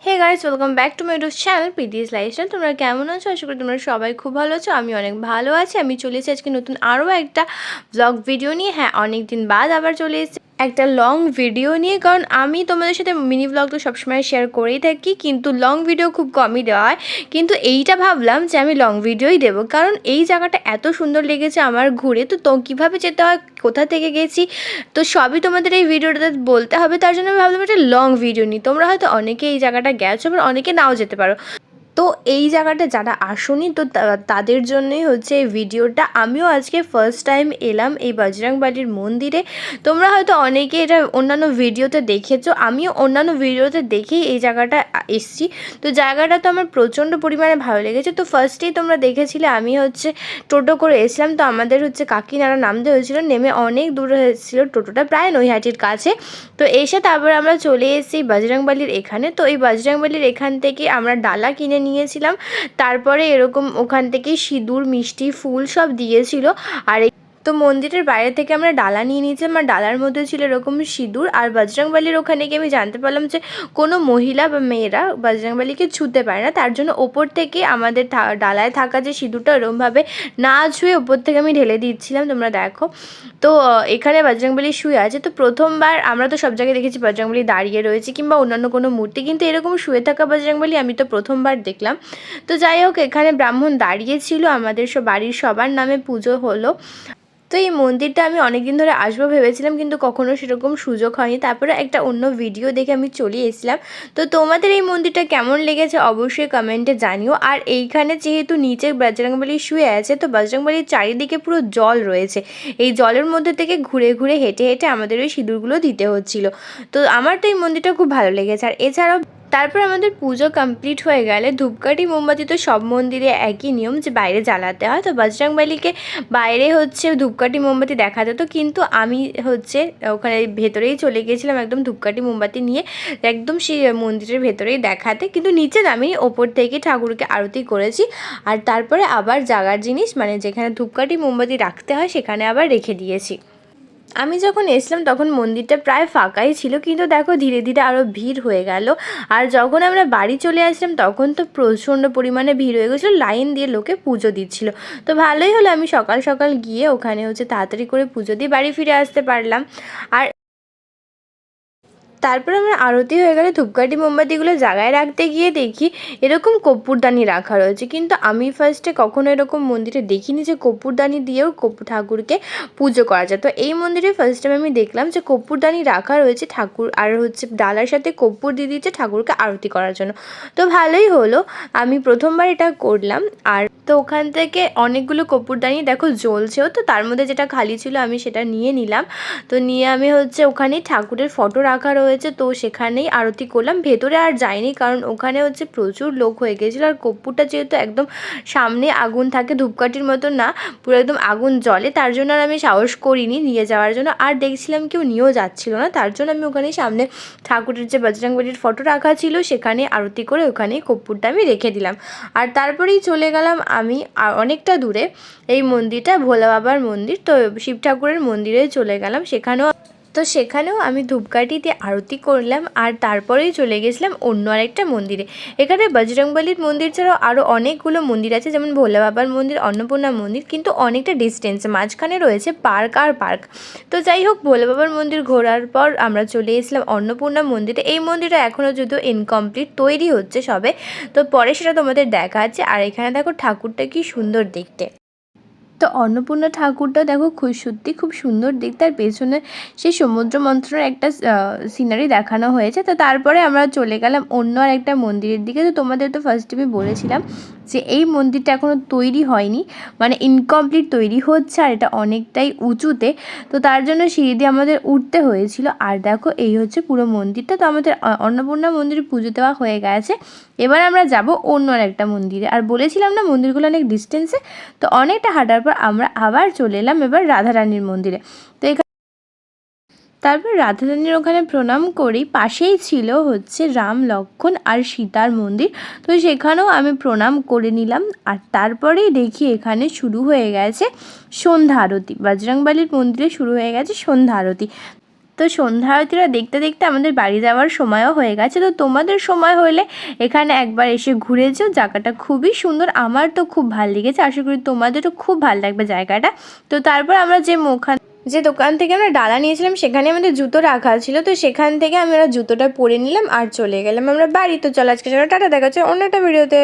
Hey guys, welcome back to my YouTube channel Preeti's lifestyle. তোমরা কেমন আছো? আশা করি তোমরা সবাই খুব ভালো আছো। আমি অনেক ভালো আছি। আমি চলে এসেছি আজকে নতুন আরও একটা ব্লগ ভিডিও নিয়ে। হ্যাঁ, অনেক দিন বাদ আবার চলে এসেছি একটা লং ভিডিও নিয়ে, কারণ আমি তোমাদের সাথে মিনি ব্লগ তো সবসময় শেয়ার করেই থাকি, কিন্তু লং ভিডিও খুব কমই দেওয়া হয়। কিন্তু এইটা ভাবলাম যে আমি লং ভিডিওই দেবো, কারণ এই জায়গাটা এত সুন্দর লেগেছে আমার ঘুরে। তো কীভাবে যেতে হয়, কোথা থেকে গেছি, তো সবই তোমাদের এই ভিডিওটাতে বলতে হবে। তার জন্য আমি ভাবলাম একটা লং ভিডিও নিই। তোমরা হয়তো অনেকে এই জায়গাটা গেছো, আবার অনেকে নাও যেতে পারো। তো এই জায়গাটা যারা আসোনি, তো তাদের জন্যই হচ্ছে এই ভিডিওটা। আমিও আজকে ফার্স্ট টাইম এলাম এই বজরংবলীর মন্দিরে। তোমরা হয়তো অনেকে এটা অন্যান্য ভিডিওতে দেখেছো, আমিও অন্যান্য ভিডিওতে দেখেই এই জায়গাটা এসছি। তো জায়গাটা তো আমার প্রচণ্ড পরিমাণে ভালো লেগেছে। তো ফার্স্টেই তোমরা দেখেছিলে আমি হচ্ছে টোটো করে এসেছিলাম। তো আমাদের হচ্ছে কাকিনাড়া নামতে হয়েছিল, নেমে অনেক দূরে হয়েছিল টোটোটা, প্রায় নৈহাটির কাছে। তো এসে তারপরে আমরা চলে এসেছি বজরংবলীর এখানে। তো এই বজরংবলীর এখান থেকে আমরা ডালা কিনে নিয়েছিলাম। তারপরে এরকম ওখান থেকে সিঁদুর, মিষ্টি, ফুল সব দিয়েছিল। আর তো মন্দিরের বাইরে থেকে আমরা ডালা নিয়ে নিয়েছিলাম, আর ডালার মধ্যে ছিল এরকম সিঁদুর। আর বজরংবলীর ওখানে গিয়ে আমি জানতে পারলাম যে কোনো মহিলা বা মেয়েরা বজরংবলীকে ছুঁতে পারে না। তার জন্য ওপর থেকে আমাদের ডালায় থাকা যে সিঁদুরটা ওরমভাবে না ছুঁয়ে ওপর থেকে আমি ঢেলে দিচ্ছিলাম, তোমরা দেখো। তো এখানে বজরংবলী শুয়ে আছে। তো প্রথমবার আমরা তো সব জায়গায় দেখেছি বজরংবলী দাঁড়িয়ে রয়েছে কিংবা অন্যান্য কোনো মূর্তি, কিন্তু এরকম শুয়ে থাকা বজরংবলী আমি তো প্রথমবার দেখলাম। তো যাই হোক, এখানে ব্রাহ্মণ দাঁড়িয়েছিল, আমাদের বাড়ির সবার নামে পুজো হলো। তো এই মন্দিরটা আমি অনেক দিন ধরে আসবো ভেবেছিলাম, কিন্তু কখনো সেরকম সুযোগ হয়নি। তারপরে একটা অন্য ভিডিও দেখে আমি চলে এসেছিলাম। তো তোমাদের এই মন্দিরটা কেমন লেগেছে অবশ্যই কমেন্টে জানিও। আর এইখানে যেহেতু নিচে বজরংবলী শুয়ে আছে, তো বজরংবলীর চারিদিকে পুরো জল রয়েছে। এই জলের মধ্যে থেকে ঘুরে ঘুরে হেঁটে হেঁটে আমাদের ওই সিঁদুরগুলো দিতে হচ্ছিলো। তো আমার তো এই মন্দিরটা খুব ভালো লেগেছে। আর এছাড়াও তারপর আমাদের পুজো কমপ্লিট হয়ে গেলে ধূপকাঠি, মোমবাতি তো সব মন্দিরে একই নিয়ম যে বাইরে জ্বালাতে হয়। তো বজরংবলীকে বাইরে হচ্ছে ধূপকাঠি, মোমবাতি দেখাতে হতো, কিন্তু আমি হচ্ছে ওখানে ভেতরেই চলে গিয়েছিলাম একদম ধূপকাঠি, মোমবাতি নিয়ে একদম সেই মন্দিরের ভেতরেই দেখাতে। কিন্তু নিচে নামিয়ে ওপর থেকে ঠাকুরকে আরতি করেছি। আর তারপরে আবার জাগার জিনিস, মানে যেখানে ধূপকাঠি, মোমবাতি রাখতে হয় সেখানে আবার রেখে দিয়েছি। আমি যখন এসলাম তখন মন্দিরটা প্রায় ফাঁকাই ছিল, কিন্তু দেখো ধীরে ধীরে আরও ভিড় হয়ে গেল। আর যখন আমরা বাড়ি চলে আসলাম তখন তো প্রচণ্ড পরিমাণে ভিড় হয়ে গেছিলো, লাইন দিয়ে লোকে পুজো দিচ্ছিল। তো ভালোই হলো আমি সকাল সকাল গিয়ে ওখানে হচ্ছে তাড়াতাড়ি করে পুজো দিয়ে বাড়ি ফিরে আসতে পারলাম। আর তারপর আমার আরতি হয়ে গেলে ধূপকাঠি, মোমবাতিগুলো জায়গায় রাখতে গিয়ে দেখি এরকম কর্পূরদানি রাখা রয়েছে। কিন্তু আমি ফার্স্টে কখনো এরকম মন্দিরে দেখিনি যে কর্পূরদানি দিয়েও ঠাকুরকে পুজো করা যায়। তো এই মন্দিরে ফার্স্ট টাইম আমি দেখলাম যে কর্পূরদানি রাখা রয়েছে, ঠাকুর আর হচ্ছে ডালার সাথে কর্পূর দিয়ে দিচ্ছে ঠাকুরকে আরতি করার জন্য। তো ভালোই হলো, আমি প্রথমবার এটা করলাম। আর তো ওখান থেকে অনেকগুলো কর্পূরদানি দেখো জ্বলছেও। তো তার মধ্যে যেটা খালি ছিল আমি সেটা নিয়ে নিলাম। তো নিয়ে আমি হচ্ছে ওখানেই ঠাকুরের ফটো রাখা রয়েছে, তো সেখানেই আরতি করলাম। ভেতরে আর যাইনি, কারণ ওখানে হচ্ছে প্রচুর লোক হয়ে গেছিলো। আর কর্পূরটা যেহেতু একদম সামনে আগুন থাকে, ধূপকাঠির মতো না, পুরো একদম আগুন জ্বলে, তার জন্য আর আমি সাহস করিনি নিয়ে যাওয়ার জন্য। আর দেখছিলাম কেউ নিয়েও যাচ্ছিল না, তার জন্য আমি ওখানেই সামনে ঠাকুরের যে বজরংবলীর ফটো রাখা ছিল সেখানে আরতি করে ওখানেই কর্পূরটা আমি রেখে দিলাম। আর তারপরেই চলে গেলাম আমি অনেকটা দূরে, এই মন্দিরটা ভোলা বাবার মন্দির, তো শিব ঠাকুরের মন্দিরে চলে গেলাম। সেখানেও আমি ধূপকাঠি দিয়ে আরতি করলাম। আর তারপরেই চলে গেছিলাম অন্য আরেকটা মন্দিরে। এখানে বজরংবলীর মন্দির ছাড়াও আরও অনেকগুলো মন্দির আছে, যেমন ভোলা বাবার মন্দির, অন্নপূর্ণা মন্দির, কিন্তু অনেকটা ডিস্টেন্সে, মাঝখানে রয়েছে পার্ক আর পার্ক। তো যাই হোক, ভোলা বাবার মন্দির ঘোরার পর আমরা চলে এসেছিলাম অন্নপূর্ণা মন্দিরে। এই মন্দিরটা এখনও যদিও ইনকমপ্লিট, তৈরি হচ্ছে সবে, তো পরে সেটা তোমাদের দেখা আছে। আর এখানে দেখো ঠাকুরটা কি সুন্দর দেখতে। তো অন্নপূর্ণা ঠাকুরটা দেখো সত্যি খুব সুন্দর দেখতে। আর পেছনে সেই সমুদ্র মন্থনের একটা সিনারি দেখানো হয়েছে। তো তারপরে আমরা চলে গেলাম অন্য আর একটা মন্দিরের দিকে। তো তোমাদের তো ফার্স্ট আমি বলেছিলাম যে এই মন্দিরটা এখনও তৈরি হয়নি, মানে ইনকমপ্লিট, তৈরি হচ্ছে। আর এটা অনেকটাই উঁচুতে, তো তার জন্য সিঁড়ি দিয়ে আমাদের উঠতে হয়েছিল। আর দেখো এই হচ্ছে পুরো মন্দিরটা। তো আমাদের অন্নপূর্ণা মন্দিরে পুজো দেওয়া হয়ে গেছে। এবার আমরা যাব অন্য আর একটা মন্দিরে। আর বলেছিলাম না মন্দিরগুলো অনেক ডিস্টেন্সে, তো অনেকটা হাঁটার পর আমরা আবার চলে এলাম এবার রাধারানীর মন্দিরে। তো তারপর রাধারানীর ওখানে প্রণাম করি, পাশেই ছিল হচ্ছে রাম, লক্ষ্মণ আর সীতার মন্দির। তো সেখানেও আমি প্রণাম করে নিলাম। আর তারপরেই দেখি এখানে শুরু হয়ে গেছে সন্ধ্যা আরতি, বজরংবলীর মন্দিরে শুরু হয়ে গেছে সন্ধ্যা আরতি। তো সন্ধ্যা আরতিটা দেখতে দেখতে আমাদের বাড়ি যাওয়ার সময়ও হয়ে গেছে। তো তোমাদের সময় হলে এখানে একবার এসে ঘুরে যেও, জায়গাটা খুবই সুন্দর, আমার তো খুব ভালো লেগেছে, আশা করি তোমাদেরও খুব ভালো লাগবে জায়গাটা। তো তারপর আমরা যে দোকান থেকে আমরা ডালা নিয়েছিলাম সেখানে আমাদের জুতো রাখা ছিল, তো সেখান থেকে আমরা জুতোটা পরে নিলাম আর চলে গেলাম আমরা বাড়ি। তো চলো আজকে টাটা, দেখা হচ্ছে অন্য একটা ভিডিওতে।